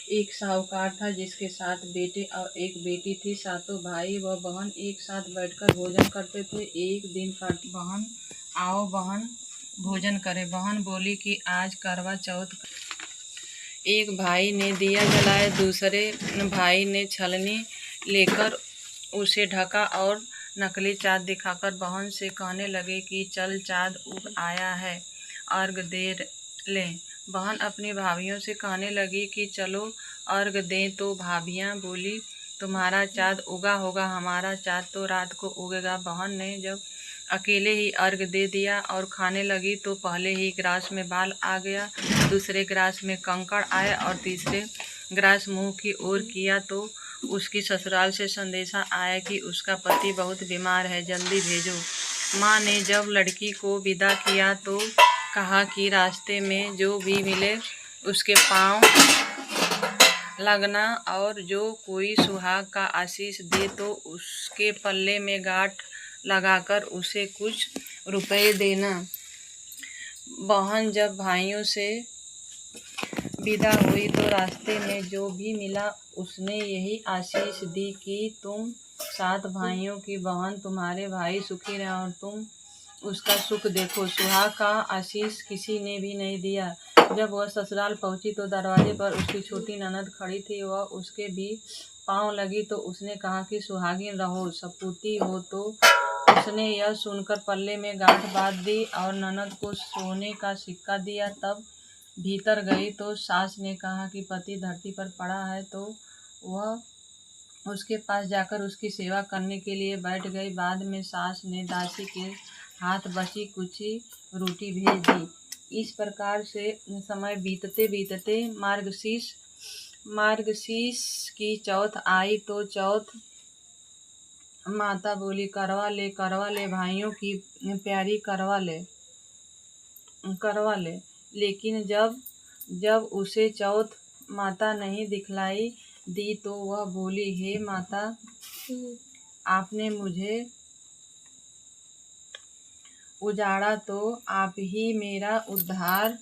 एक साहूकार था जिसके 7 बेटे और एक बेटी थी। सातों भाई व बहन एक साथ बैठकर भोजन करते थे। एक दिन बहन, आओ बहन भोजन करें। बहन बोली कि आज करवा चौथ। एक भाई ने दिया जलाया, दूसरे भाई ने छलनी लेकर उसे ढका और नकली चाँद दिखाकर बहन से कहने लगे कि चल चाँद उग आया है, अर्घ दे लें। बहन अपनी भाभियों से कहने लगी कि चलो अर्घ दें, तो भाभियाँ बोली तुम्हारा चाँद उगा होगा, हमारा चाँद तो रात को उगेगा। बहन ने जब अकेले ही अर्घ दे दिया और खाने लगी तो पहले ही ग्रास में बाल आ गया, दूसरे ग्रास में कंकड़ आए और तीसरे ग्रास मुंह की ओर किया तो उसकी ससुराल से संदेशा आया कि उसका पति बहुत बीमार है, जल्दी भेजो। माँ ने जब लड़की को विदा किया तो कहा कि रास्ते में जो भी मिले उसके पाँव लगना और जो कोई सुहाग का आशीष दे तो उसके पल्ले में गांठ लगाकर उसे कुछ रुपए देना। बहन जब भाइयों से विदा हुई तो रास्ते में जो भी मिला उसने यही आशीष दी कि तुम 7 भाइयों की बहन, तुम्हारे भाई सुखी रहे और तुम उसका सुख देखो। सुहाग का आशीष किसी ने भी नहीं दिया। जब वह ससुराल पहुंची तो दरवाजे पर उसकी छोटी ननद खड़ी थी। वह उसके भी पाँव लगी तो उसने कहा कि सुहागिन रहो, सपूती हो। तो उसने यह सुनकर पल्ले में गांठ बांध दी और ननद को सोने का सिक्का दिया। तब भीतर गई तो सास ने कहा कि पति धरती पर पड़ा है, तो वह उसके पास जाकर उसकी सेवा करने के लिए बैठ गई। बाद में सास ने दासी के हाथ बची कुची रोटी भेज दी। इस प्रकार से समय बीतते बीतते मार्गशीर्ष की चौथ आई तो चौथ माता बोली करवा ले भाइयों की प्यारी करवा ले। लेकिन जब उसे चौथ माता नहीं दिखलाई दी तो वह बोली, हे माता, आपने मुझे उजाड़ा तो आप ही मेरा उद्धार